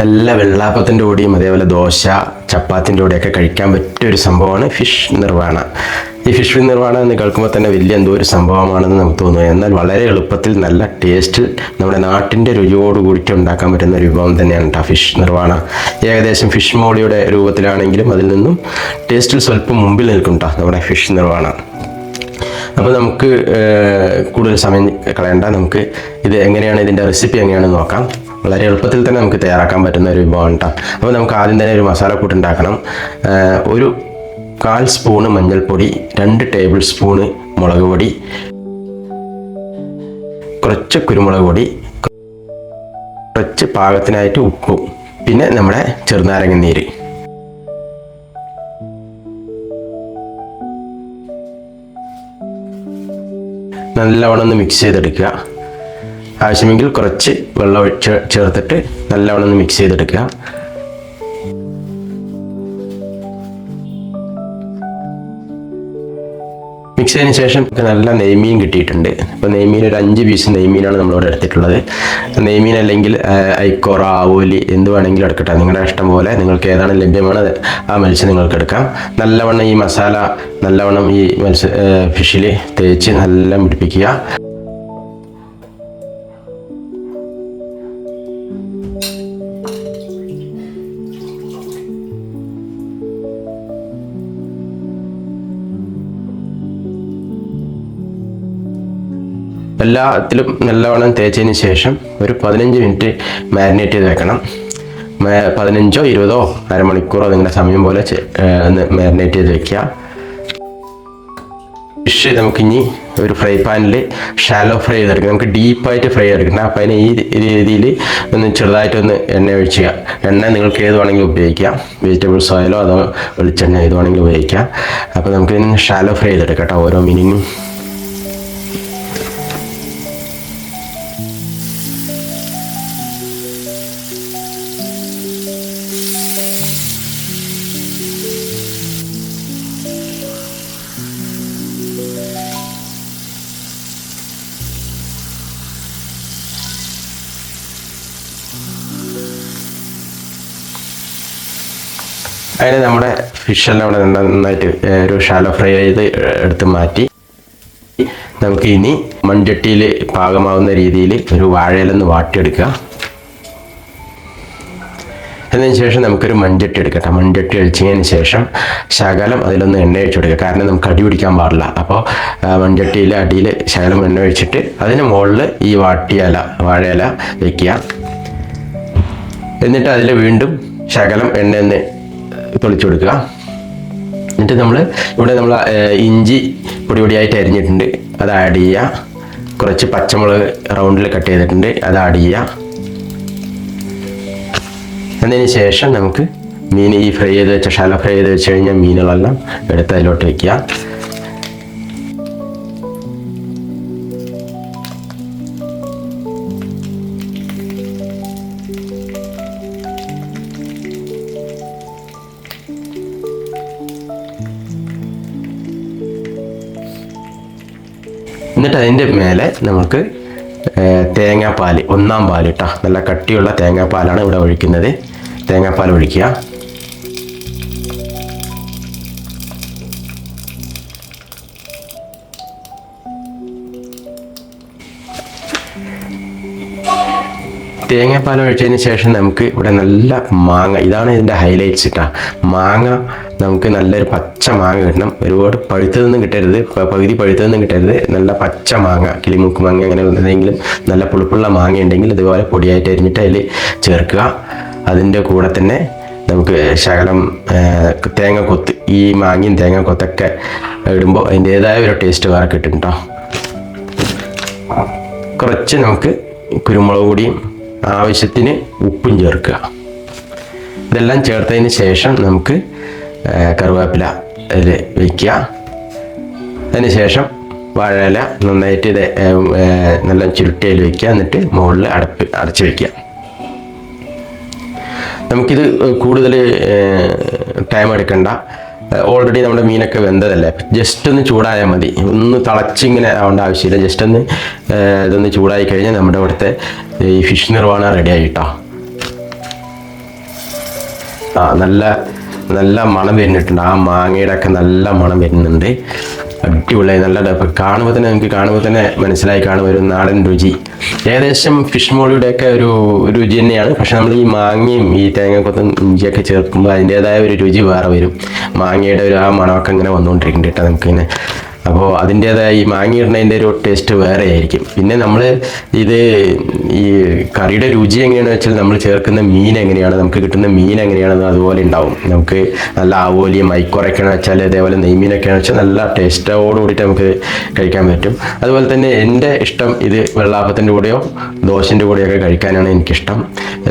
നല്ല വെള്ളാപ്പത്തിൻ്റെ കൂടെയും അതേപോലെ ദോശ ചപ്പാത്തിൻ്റെ കൂടെയൊക്കെ കഴിക്കാൻ പറ്റിയൊരു സംഭവമാണ് ഫിഷ് നിർവാണ. ഈ ഫിഷ് നിർവാണ എന്ന് കേൾക്കുമ്പോൾ തന്നെ വലിയ എന്തോ ഒരു സംഭവമാണെന്ന് നമുക്ക് തോന്നുന്നു. എന്നാൽ വളരെ എളുപ്പത്തിൽ നല്ല ടേസ്റ്റിൽ നമ്മുടെ നാട്ടിൻ്റെ രുചിയോട് കൂടിയിട്ട് ഉണ്ടാക്കാൻ പറ്റുന്ന ഒരു വിഭവം തന്നെയാണ് കേട്ടോ ഫിഷ് നിർവാണ. ഏകദേശം ഫിഷ് മോളിയുടെ രൂപത്തിലാണെങ്കിലും അതിൽ നിന്നും ടേസ്റ്റിൽ സ്വല്പം മുമ്പിൽ നിൽക്കും കേട്ടോ നമ്മുടെ ഫിഷ് നിർവാണ. അപ്പോൾ നമുക്ക് കൂടുതൽ സമയം കളയണ്ട, നമുക്ക് ഇത് എങ്ങനെയാണ് ഇതിൻ്റെ റെസിപ്പി എങ്ങനെയാണെന്ന് നോക്കാം. വളരെ എളുപ്പത്തിൽ തന്നെ നമുക്ക് തയ്യാറാക്കാൻ പറ്റുന്ന ഒരു വിഭവമാണ് കേട്ടോ. അപ്പോൾ നമുക്ക് ആദ്യം തന്നെ ഒരു മസാലക്കൂട്ട് ഉണ്ടാക്കണം. ഒരു 1/4 സ്പൂണ് മഞ്ഞൾപ്പൊടി, 2 ടേബിൾ സ്പൂണ് മുളക് പൊടി, കുറച്ച് കുരുമുളക് പൊടി, കുറച്ച് പാകത്തിനായിട്ട് ഉപ്പും, പിന്നെ നമ്മുടെ ചെറുനാരങ്ങ നീര്. നല്ലവണ്ണം ഒന്ന് മിക്സ് ചെയ്തെടുക്കുക. ആവശ്യമെങ്കിൽ കുറച്ച് വെള്ളം ചേർത്തിട്ട് നല്ലവണ്ണം ഒന്ന് മിക്സ് ചെയ്തെടുക്കുക. മിക്സ് ചെയ്തതിന് ശേഷം നല്ല നെയ്മീൻ കിട്ടിയിട്ടുണ്ട്. അപ്പോൾ നെയ്മീൻ ഒരു 5 പീസ് നെയ്മീനാണ് നമ്മളിവിടെ എടുത്തിട്ടുള്ളത്. നെയ്മീൻ അല്ലെങ്കിൽ ഐക്കോറ, ആവോലി എന്ത് വേണമെങ്കിലും എടുക്കട്ടെ, നിങ്ങളുടെ ഇഷ്ടം പോലെ നിങ്ങൾക്ക് ഏതാണ് ലഭ്യമാണ് ആ മത്സ്യം നിങ്ങൾക്ക് എടുക്കാം. നല്ലവണ്ണം ഈ മസാല നല്ലവണ്ണം ഈ ഫിഷിൽ തേച്ച് നല്ല പിടിപ്പിക്കുക. എല്ലാത്തിലും നല്ലവണ്ണം തേച്ചതിന് ശേഷം ഒരു 15 മിനിറ്റ് മാരിനേറ്റ് ചെയ്ത് വെക്കണം. 15ഓ 20ഓ അരമണിക്കൂറോ നിങ്ങളുടെ സമയം പോലെ ഒന്ന് മാരിനേറ്റ് ചെയ്ത് വെക്കുക. ഫിഷ് നമുക്കിനി ഒരു ഫ്രൈ പാനിൽ ഷാലോ ഫ്രൈ ചെയ്തെടുക്കാം. നമുക്ക് ഡീപ്പായിട്ട് ഫ്രൈ ചെയ്തെടുക്കണം. അപ്പോൾ അതിന് ഈ രീതിയിൽ ഒന്ന് ചെറുതായിട്ടൊന്ന് എണ്ണ ഒഴിക്കുക. എണ്ണ നിങ്ങൾക്ക് ഏത് വേണമെങ്കിലും ഉപയോഗിക്കാം, വെജിറ്റബിൾസ് ഓയിലോ അതോ വെളിച്ചെണ്ണ ഏത് വേണമെങ്കിലും ഉപയോഗിക്കാം. അപ്പോൾ നമുക്ക് ഇതിന് ഷാലോ ഫ്രൈ ചെയ്തെടുക്കാം കേട്ടോ ഓരോ മീനിനും. അതിന് നമ്മുടെ ഫിഷെല്ലാം അവിടെ നന്നായിട്ട് ഒരു ഷാലോ ഫ്രൈ ചെയ്ത് എടുത്ത് മാറ്റി നമുക്ക് ഇനി മൺചട്ടിയിൽ പാകമാവുന്ന രീതിയിൽ ഒരു വാഴയിലൊന്ന് വാട്ടിയെടുക്കുക. അതിന് ശേഷം നമുക്കൊരു മൺചട്ടി എടുക്കട്ടെ. മൺചട്ടി ഒഴിച്ചതിന് ശേഷം ശകലം അതിലൊന്ന് എണ്ണ ഒഴിച്ചു കൊടുക്കുക. കാരണം നമുക്ക് അടി പിടിക്കാൻ പാടില്ല. അപ്പോൾ മൺചട്ടിയിൽ അടിയിൽ ശകലം എണ്ണ ഒഴിച്ചിട്ട് അതിന് മുകളിൽ ഈ വാഴയില വയ്ക്കുക. എന്നിട്ട് അതിൽ വീണ്ടും ശകലം എണ്ണ പൊളിച്ചു കൊടുക്കുക. എന്നിട്ട് നമ്മൾ ഇഞ്ചി പൊടിയായിട്ട് അരിഞ്ഞിട്ടുണ്ട്, അത് ആഡ് ചെയ്യുക. കുറച്ച് പച്ചമുളക് റൗണ്ടിൽ കട്ട് ചെയ്തിട്ടുണ്ട്, അത് ആഡ് ചെയ്യുക. അതിന് ശേഷം നമുക്ക് മീൻ ഈ ഫ്രൈ ചെയ്ത് വെച്ച ഷാലോ ഫ്രൈ ചെയ്ത് വെച്ച് കഴിഞ്ഞാൽ മീനുകളെല്ലാം എടുത്ത് അതിലോട്ട് വയ്ക്കുക. എന്നിട്ട് അതിൻ്റെ മേലെ നമുക്ക് തേങ്ങാപ്പാൽ, 1-ാം പാൽ കേട്ടോ, നല്ല കട്ടിയുള്ള തേങ്ങാപ്പാലാണ് ഇവിടെ ഒഴിക്കുന്നത്. തേങ്ങാപ്പാൽ ഒഴിക്കുക. തേങ്ങാപ്പാൽ ഒഴിച്ചതിന് ശേഷം നമുക്ക് ഇവിടെ നല്ല മാങ്ങ, ഇതാണ് ഇതിൻ്റെ ഹൈലൈറ്റ്സ് കേട്ടോ. മാങ്ങ നമുക്ക് നല്ലൊരു പച്ച മാങ്ങ കിട്ടണം. ഒരുപാട് പഴുത്തതൊന്നും കിട്ടരുത്, പകുതി പഴുത്തതൊന്നും കിട്ടരുത്. നല്ല പച്ച മാങ്ങ, കിളിമൂക്ക് മാങ്ങ, അങ്ങനെ എന്തെങ്കിലും നല്ല പുളിപ്പുള്ള മാങ്ങ ഉണ്ടെങ്കിൽ ഇതുപോലെ പൊടിയായിട്ട് അരിഞ്ഞിട്ട് അതിൽ ചേർക്കുക. അതിൻ്റെ കൂടെ തന്നെ നമുക്ക് ശകലം തേങ്ങ കൊത്ത്, ഈ മാങ്ങയും തേങ്ങ കൊത്തൊക്കെ ഇടുമ്പോൾ അതിൻ്റേതായ ഒരു ടേസ്റ്റ് വേറെ കിട്ടും കേട്ടോ. കുറച്ച് നമുക്ക് കുരുമുളക് പൊടിയും ആവശ്യത്തിന് ഉപ്പും ചേർക്കുക. ഇതെല്ലാം ചേർത്തതിന് ശേഷം നമുക്ക് കറിവേപ്പില അതിൽ വയ്ക്കുക. അതിന് ശേഷം വാഴയില നന്നായിട്ട് നല്ല ചുരുട്ടിയിൽ വയ്ക്കുക. എന്നിട്ട് മുകളിൽ അടച്ച് വയ്ക്കുക. നമുക്കിത് കൂടുതൽ ടൈം എടുക്കണ്ട. ഓൾറെഡി നമ്മുടെ മീനൊക്കെ വെന്തതല്ലേ, ജസ്റ്റ് ഒന്ന് ചൂടായാൽ മതി. ഒന്ന് തിളച്ചിങ്ങനെ ആവേണ്ട ആവശ്യമില്ല. ജസ്റ്റ് ഒന്ന് ഇതൊന്ന് ചൂടായി കഴിഞ്ഞാൽ നമ്മുടെ ഇവിടുത്തെ ഈ ഫിഷ് നിർവാണ റെഡി ആയിട്ടോ. നല്ല നല്ല മണം വരുന്നിട്ടുണ്ട്. ആ മാങ്ങയുടെ ഒക്കെ നല്ല മണം വരുന്നുണ്ട്. അടിപൊളിയായി നല്ല കാണുമ്പോൾ തന്നെ മനസ്സിലായി കാണും ഒരു നാടൻ രുചി. ഏകദേശം ഫിഷ് മോളിയുടെയൊക്കെ ഒരു രുചി തന്നെയാണ്. പക്ഷെ നമ്മൾ ഈ മാങ്ങയും ഈ തേങ്ങക്കൊത്തും ഇഞ്ചിയൊക്കെ ചേർക്കുമ്പോൾ അതിൻ്റെതായ ഒരു രുചി വേറെ വരും. മാങ്ങയുടെ ഒരു ആ മണമൊക്കെ ഇങ്ങനെ വന്നുകൊണ്ടിരിക്കുന്നുണ്ട് കേട്ടോ നമുക്കിങ്ങനെ. അപ്പോൾ അതിൻ്റേതായ ഈ മാങ്ങയിടുന്നതിൻ്റെ ഒരു ടേസ്റ്റ് വേറെ ആയിരിക്കും. പിന്നെ നമ്മൾ ഈ കറിയുടെ രുചി എങ്ങനെയാണെന്ന് വെച്ചാൽ നമ്മൾ ചേർക്കുന്ന മീൻ എങ്ങനെയാണ്, നമുക്ക് കിട്ടുന്ന മീൻ എങ്ങനെയാണെന്ന് അതുപോലെ ഉണ്ടാവും. നമുക്ക് നല്ല ആവോലി മൈക്കോറൊക്കെയാണെന്ന് വെച്ചാൽ അതേപോലെ നെയ്മീനൊക്കെയാണെന്ന് വെച്ചാൽ നല്ല ടേസ്റ്റോട് കൂടിയിട്ട് നമുക്ക് കഴിക്കാൻ പറ്റും. അതുപോലെ തന്നെ എൻ്റെ ഇഷ്ടം ഇത് വെള്ളാപ്പത്തിൻ്റെ കൂടെയോ ദോശൻ്റെ കൂടെയൊക്കെ കഴിക്കാനാണ് എനിക്കിഷ്ടം.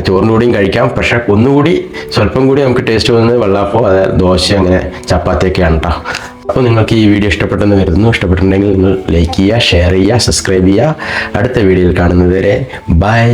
ചോറിൻ്റെ കൂടെയും കഴിക്കാം. പക്ഷേ ഒന്നുകൂടി സ്വല്പം കൂടി നമുക്ക് ടേസ്റ്റ് തോന്നുന്നത് വെള്ളാപ്പോ അതായത് ദോശ അങ്ങനെ ചപ്പാത്തിയൊക്കെയാണ് കേട്ടോ. അപ്പോൾ നിങ്ങൾക്ക് ഈ വീഡിയോ ഇഷ്ടപ്പെട്ടെന്ന് കരുതുന്നു. ഇഷ്ടപ്പെട്ടിട്ടുണ്ടെങ്കിൽ നിങ്ങൾ ലൈക്ക് ചെയ്യുക, ഷെയർ ചെയ്യുക, സബ്സ്ക്രൈബ് ചെയ്യുക. അടുത്ത വീഡിയോയിൽ കാണുന്നത് വരെ ബൈ.